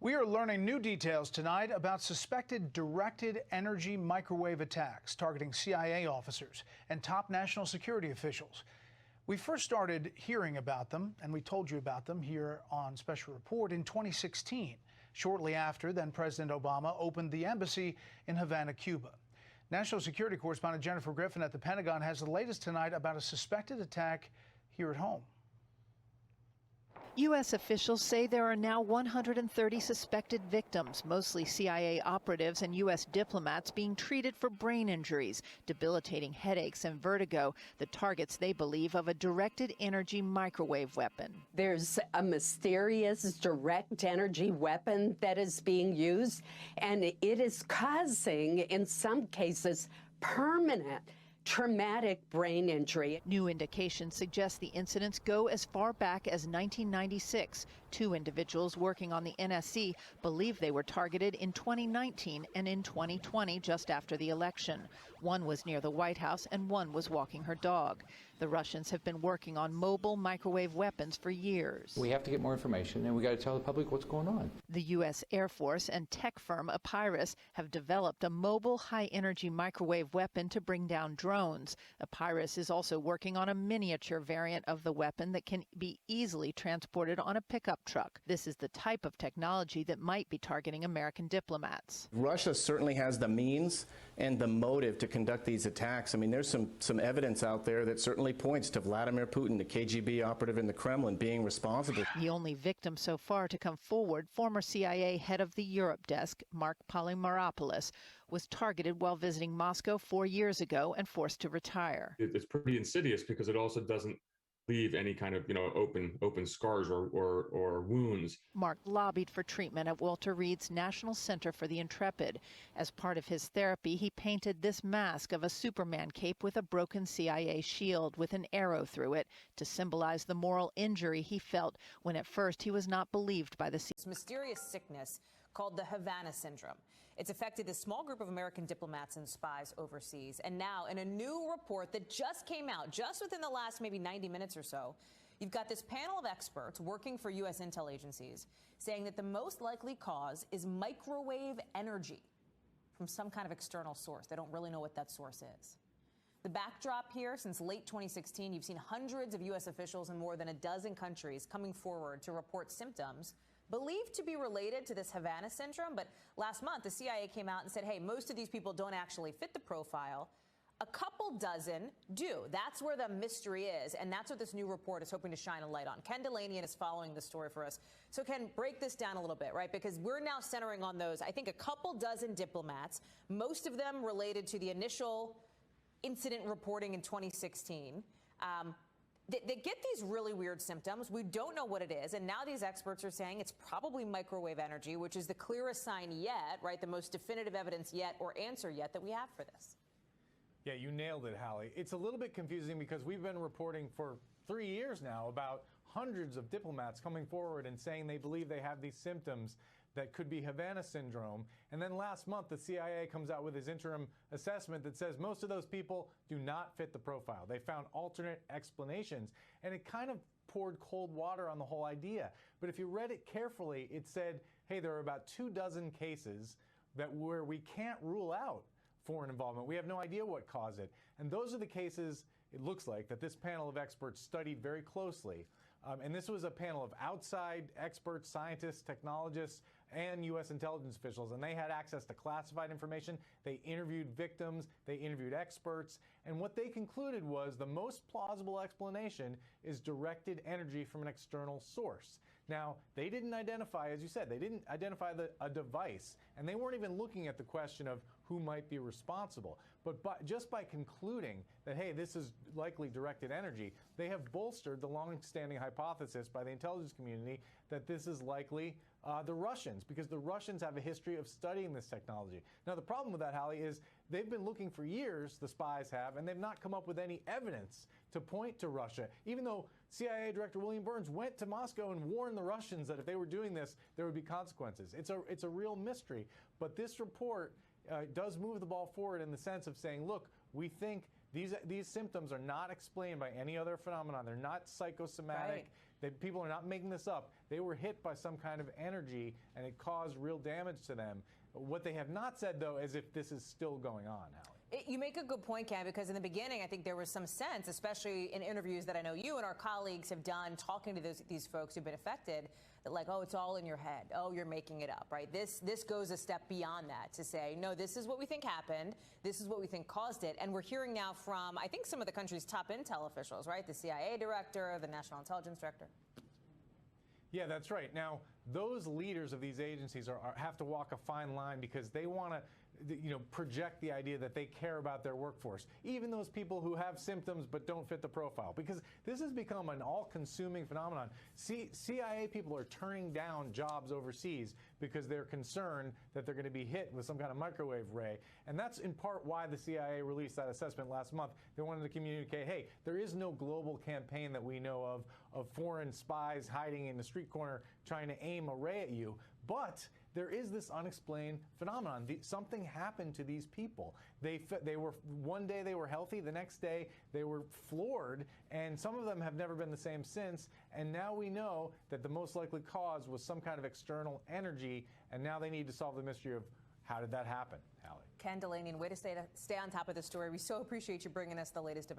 We are learning new details tonight about suspected directed energy microwave attacks targeting CIA officers and top national security officials. We first started hearing about them, and we told you about them here on Special Report in 2016, shortly after then President Obama opened the embassy in Havana, Cuba. National security correspondent Jennifer Griffin at the Pentagon has the latest tonight about a suspected attack here at home. U.S. officials say there are now 130 suspected victims, mostly CIA operatives and U.S. diplomats being treated for brain injuries, debilitating headaches and vertigo, the targets they believe of a directed energy microwave weapon. There's a mysterious direct energy weapon that is being used, and it is causing, in some cases, permanent traumatic brain injury. New indications suggest the incidents go as far back as 1996. Two individuals working on the NSC believe they were targeted in 2019 and in 2020, just after the election. One was near the White House and one was walking her dog. The Russians have been working on mobile microwave weapons for years. We have to get more information, and we got to tell the public what's going on. The U.S. Air Force and tech firm Epirus have developed a mobile high-energy microwave weapon to bring down drones. Epirus is also working on a miniature variant of the weapon that can be easily transported on a pickup truck. This is the type of technology that might be targeting American diplomats. Russia certainly has the means and the motive to conduct these attacks. I mean, there's some evidence out there that certainly points to Vladimir Putin, the KGB operative in the Kremlin, being responsible. The only victim so far to come forward, former CIA head of the Europe desk, Mark Polymeropoulos, was targeted while visiting Moscow 4 years ago and forced to retire. It's pretty insidious because it also doesn't leave any kind of, open scars or wounds. Mark lobbied for treatment at Walter Reed's National Center for the Intrepid. As part of his therapy, he painted this mask of a Superman cape with a broken CIA shield with an arrow through it to symbolize the moral injury he felt when at first he was not believed by the CIA. This mysterious sickness called the Havana syndrome. It's affected a small group of American diplomats and spies overseas. And now, in a new report that just came out, just within the last maybe 90 minutes or so, you've got this panel of experts working for U.S. intel agencies saying that the most likely cause is microwave energy from some kind of external source. They don't really know what that source is. The backdrop here, since late 2016, you've seen hundreds of U.S. officials in more than a dozen countries coming forward to report symptoms believed to be related to this Havana syndrome. But last month, the CIA came out and said, hey, most of these people don't actually fit the profile. A couple dozen do. That's where the mystery is. And that's what this new report is hoping to shine a light on. Ken Delanian is following the story for us. So, Ken, break this down a little bit, right? Because we're now centering on those, I think, a couple dozen diplomats, most of them related to the initial incident reporting in 2016. They get these really weird symptoms. We don't know what it is. And now these experts are saying it's probably microwave energy, which is the clearest sign yet, right? The most definitive evidence yet or answer yet that we have for this. Yeah, you nailed it, Hallie. It's a little bit confusing because we've been reporting for 3 years now about hundreds of diplomats coming forward and saying they believe they have these symptoms that could be Havana syndrome. And then last month, the CIA comes out with his interim assessment that says most of those people do not fit the profile. They found alternate explanations, and it kind of poured cold water on the whole idea. But if you read it carefully, it said, hey, there are about 24 cases where we can't rule out foreign involvement. We have no idea what caused it. And those are the cases, it looks like, that this panel of experts studied very closely. And this was a panel of outside experts, scientists, technologists, and U.S. intelligence officials. And they had access to classified information. They interviewed victims. They interviewed experts. And what they concluded was the most plausible explanation is directed energy from an external source. Now, they didn't identify, as you said, they didn't identify a device. And they weren't even looking at the question of who might be responsible. But just by concluding that, hey, this is likely directed energy, they have bolstered the long-standing hypothesis by the intelligence community that this is likely the Russians, because the Russians have a history of studying this technology. Now, the problem with that, Hallie, is they've been looking for years, the spies have, and they've not come up with any evidence to point to Russia, even though CIA Director William Burns went to Moscow and warned the Russians that if they were doing this, there would be consequences. It's a real mystery. But this report does move the ball forward in the sense of saying, look, we think these symptoms are not explained by any other phenomenon. They're not psychosomatic. Right. People are not making this up. They were hit by some kind of energy, and it caused real damage to them. What they have not said, though, is if this is still going on, Hallie. You make a good point, Ken, because in the beginning, I think there was some sense, especially in interviews that I know you and our colleagues have done talking to these folks who've been affected, that like, oh, it's all in your head. Oh, you're making it up, right? This goes a step beyond that to say, no, this is what we think happened. This is what we think caused it. And we're hearing now from, I think, some of the country's top intel officials, right? The CIA director, the National Intelligence Director. Yeah, that's right. Now, those leaders of these agencies have to walk a fine line because they want to, project the idea that they care about their workforce, even those people who have symptoms but don't fit the profile, because this has become an all-consuming phenomenon. CIA people are turning down jobs overseas because they're concerned that they're going to be hit with some kind of microwave ray, and that's in part why the CIA released that assessment last month. They wanted to communicate, hey, there is no global campaign that we know of foreign spies hiding in the street corner trying to aim a ray at you, but there is this unexplained phenomenon. Something happened to these people. They were, one day they were healthy, the next day they were floored, and some of them have never been the same since. And now we know that the most likely cause was some kind of external energy, and now they need to solve the mystery of how did that happen, Hallie? Ken Delaney, way to stay on top of the story. We so appreciate you bringing us the latest.